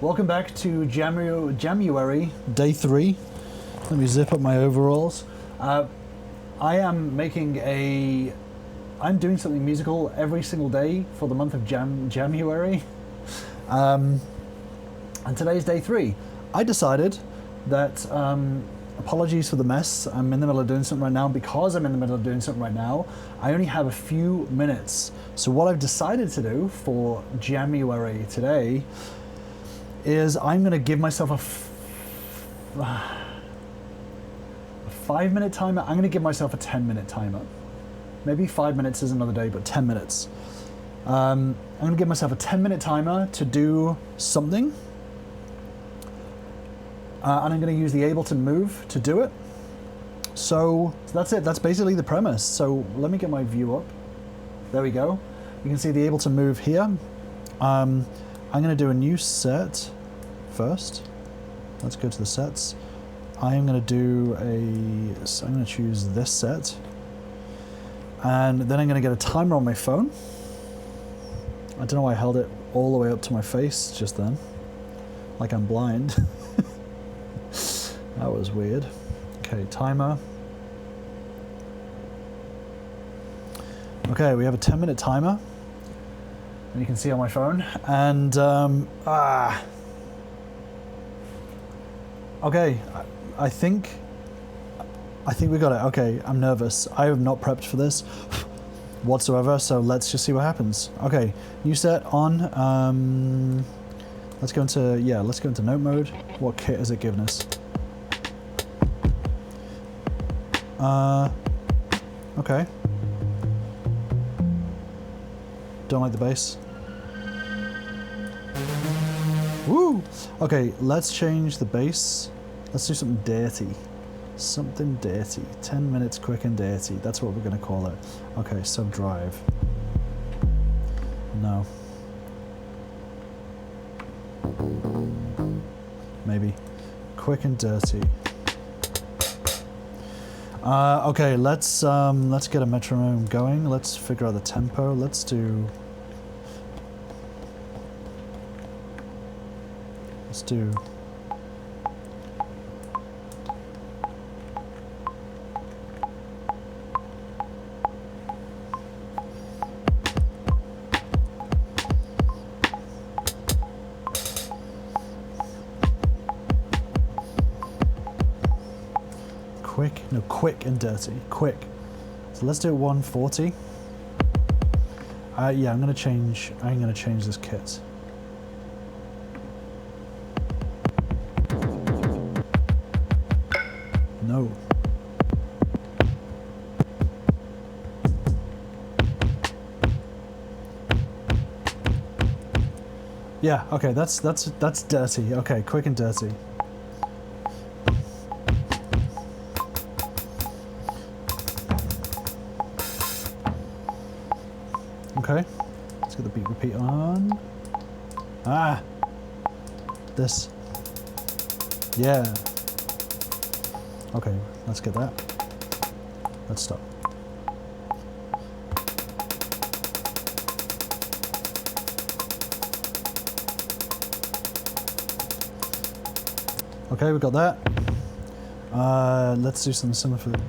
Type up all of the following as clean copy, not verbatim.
Welcome back to JAMuary, day 3. Let me zip up my overalls. I'm doing something musical every single day for the month of JAMuary. And today's day 3. I decided that, apologies for the mess, I'm in the middle of doing something right now. Because I'm in the middle of doing something right now, I only have a few minutes. So what I've decided to do for JAMuary today is I'm going to give myself a 5-minute timer. I'm going to give myself a 10-minute timer. Maybe 5 minutes is another day, but 10 minutes. I'm going to give myself a 10-minute timer to do something. And I'm going to use the ableton move to do it. So that's it. That's basically the premise. So let me get my view up. There we go. You can see the ableton move here. I'm going to do a new set first. Let's go to the sets. I'm going to choose this set. And then I'm going to get a timer on my phone. I don't know why I held it all the way up to my face just then. Like I'm blind. That was weird. Okay, timer. Okay, we have a 10-minute timer. And you can see on my phone, and okay, I think we got it. Okay, I'm nervous. I have not prepped for this whatsoever, so let's just see what happens. Okay, new set on. Let's go into note mode. What kit is it giving us? Okay. Don't like the bass. Woo! Okay, let's change the bass. Let's do something dirty. Something dirty. 10 minutes quick and dirty. That's what we're going to call it. Okay, sub-drive. No. Maybe. Quick and dirty. Okay, let's get a metronome going. Let's figure out the tempo. Let's do quick and dirty. Quick. So let's do it 140. Yeah, I'm gonna change this kit. No. Yeah, okay, that's dirty. Okay, quick and dirty. Okay, let's get the beat repeat on. This. Yeah. Okay, let's get that. Let's stop. Okay, we got that. Let's do something similar for the...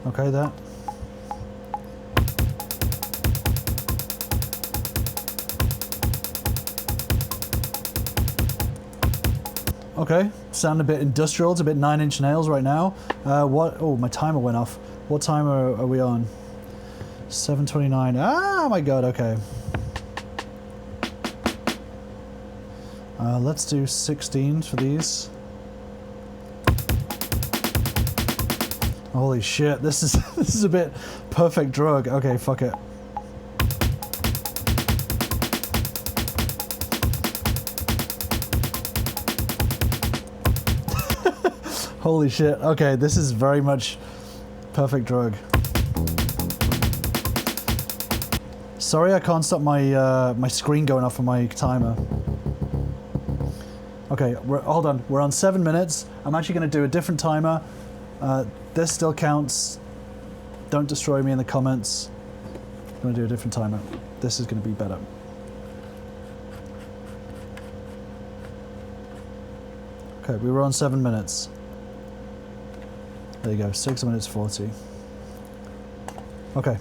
Okay, that. Okay, sound a bit industrial. It's a bit 9 Inch Nails right now. Oh, my timer went off. What timer are we on? 7:29. Ah, my God, okay. Let's do 16 for these. Holy shit, this is a bit perfect drug. Okay, fuck it. Holy shit. Okay, this is very much perfect drug. Sorry I can't stop my my screen going off on my timer. Okay, hold on. We're on 7 minutes. I'm actually going to do a different timer. This still counts. Don't destroy me in the comments. going to do a different timer. This is going to be better. Okay, we were on 7 minutes. There you go, 6 minutes 40. Okay.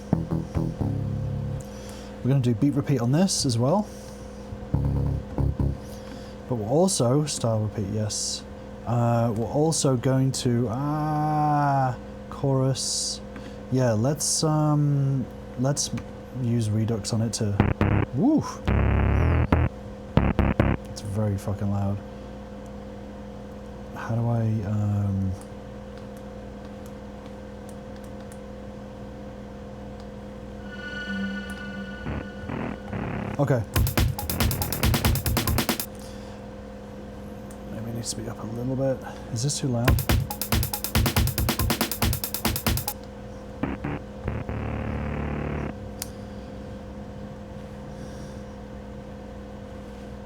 We're going to do beat repeat on this as well. But we're also, style repeat, yes. We're also going to, chorus. Yeah, let's use Redux on it to, woo! It's very fucking loud. How do I, okay. Maybe it needs to be up a little bit. Is this too loud?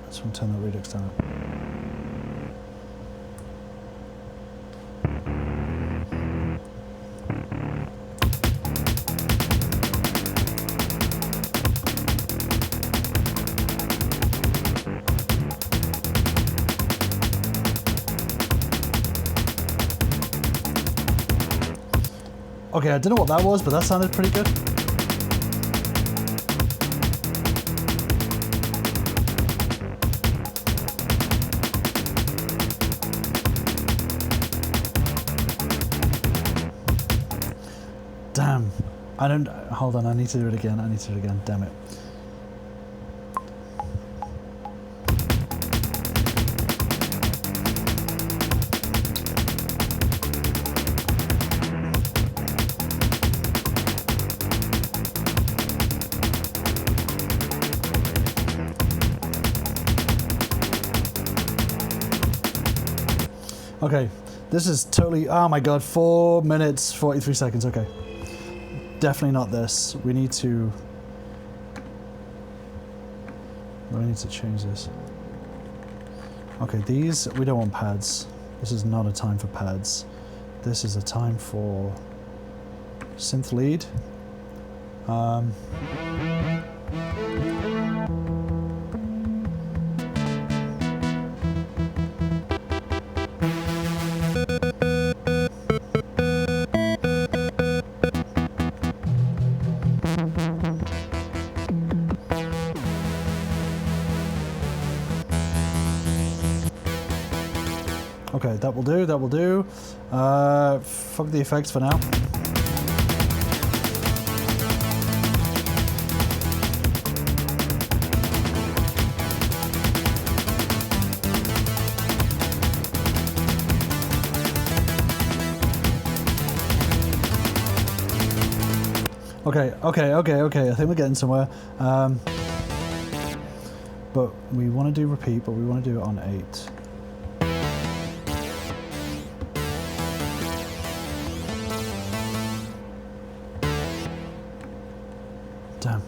Let's turn that Redux down. Okay, I don't know what that was, but that sounded pretty good. Damn. I don't... Hold on, I need to do it again. I need to do it again. Damn it. Okay, this is totally, oh my god, 4 minutes, 43 seconds, okay. Definitely not this. We need to change this. Okay, these, we don't want pads. This is not a time for pads. This is a time for synth lead. Okay, that will do, that will do. Fuck the effects for now. Okay. I think we're getting somewhere. But we want to do repeat, but we want to do it on 8. Damn.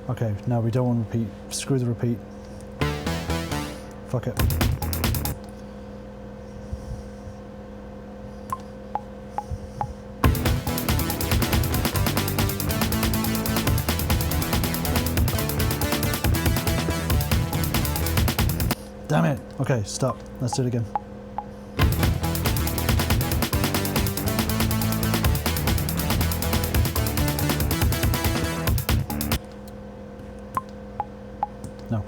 Okay, now we don't want repeat. Screw the repeat. Fuck it. Damn it. Okay, stop. Let's do it again. No.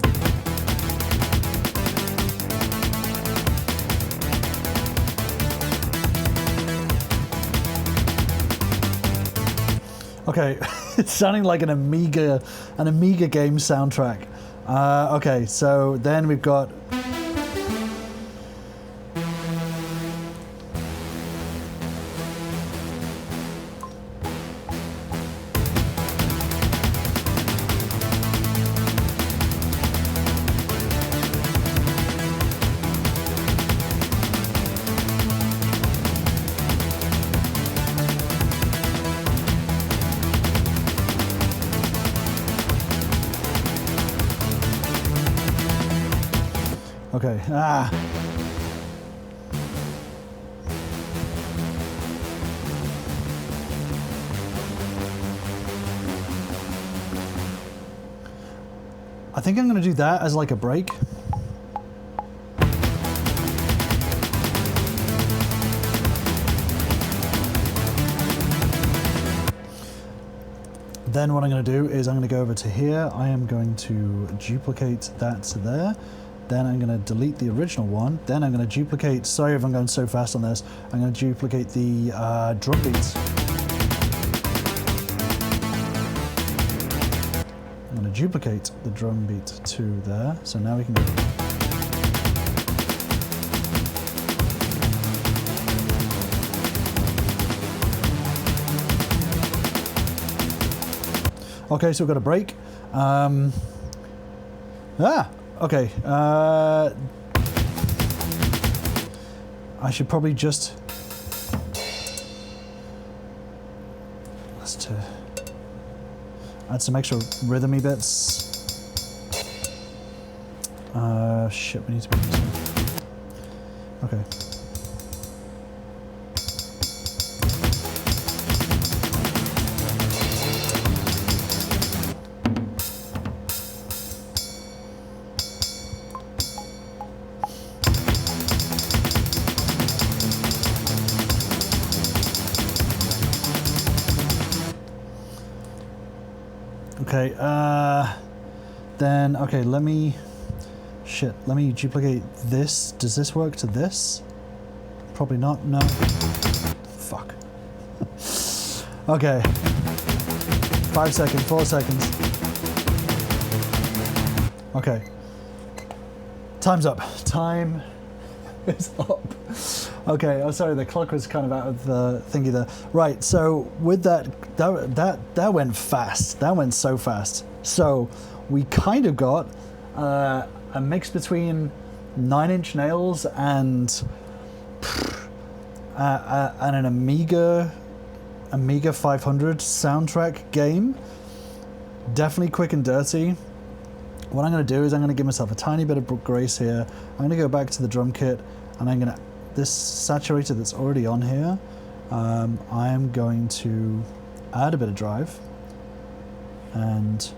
Okay, it's sounding like an Amiga game soundtrack. Okay, so then we've got. Okay, I think I'm going to do that as like a break. Then what I'm going to do is I'm going to go over to here. I am going to duplicate that to there. Then I'm going to delete the original one. Then I'm going to duplicate, sorry if I'm going so fast on this, I'm going to duplicate the drum beats. I'm going to duplicate the drum beat to there. So now we can go. Okay, so we've got a break. Okay. I should probably just... Let's add some extra rhythmy bits. Shit, we need to be this one. Okay. Okay, then, okay, let me duplicate this. Does this work to this? Probably not, no. Fuck. Okay. 5 seconds, 4 seconds. Okay. Time's up. Time is up. Okay, oh sorry, the clock was kind of out of the thingy there. Right, so with that went fast. That went so fast. So we kind of got a mix between 9 Inch Nails and an Amiga 500 soundtrack game. Definitely quick and dirty. What I'm going to do is I'm going to give myself a tiny bit of grace here. I'm going to go back to the drum kit and I'm going to, this saturator that's already on here, I am going to add a bit of drive and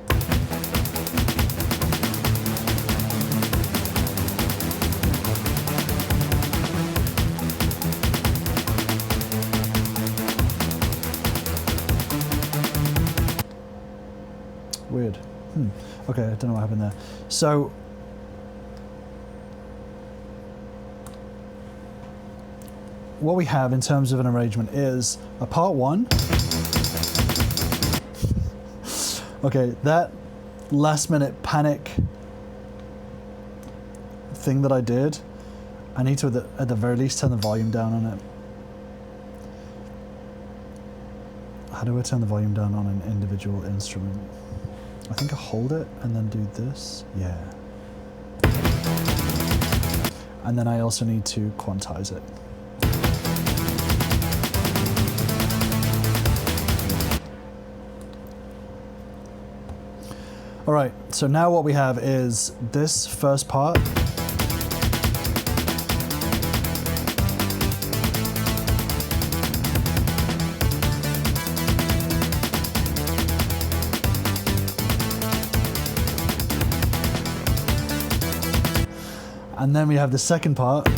weird. Okay, I don't know what happened there. So what we have in terms of an arrangement is a part 1. Okay, that last minute panic thing that I did, I need to at the very least turn the volume down on it. How do I turn the volume down on an individual instrument? I think I hold it and then do this. Yeah. And then I also need to quantize it. All right, so now what we have is this first part. And then we have the second part.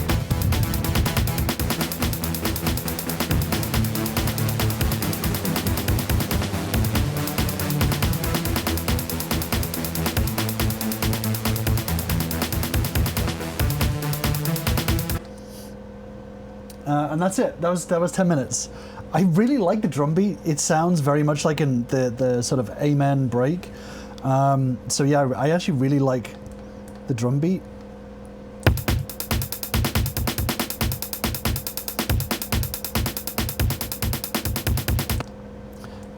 And that's it. That was 10 minutes. I really like the drum beat. It sounds very much like in the sort of amen break. So yeah, I actually really like the drum beat.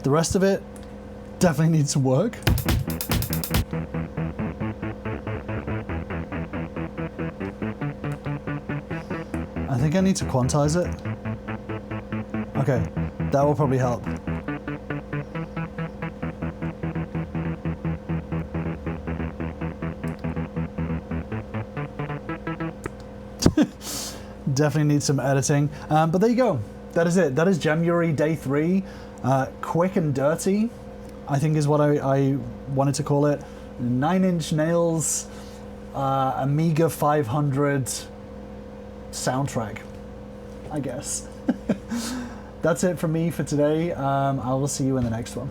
The rest of it definitely needs some work. I think I need to quantize it. Okay, that will probably help. Definitely need some editing. But there you go. That is it. That is JAMuary Day 3. Quick and dirty, I think is what I wanted to call it. Nine Inch Nails Amiga 500 soundtrack, I guess. That's it from me for today. I will see you in the next one.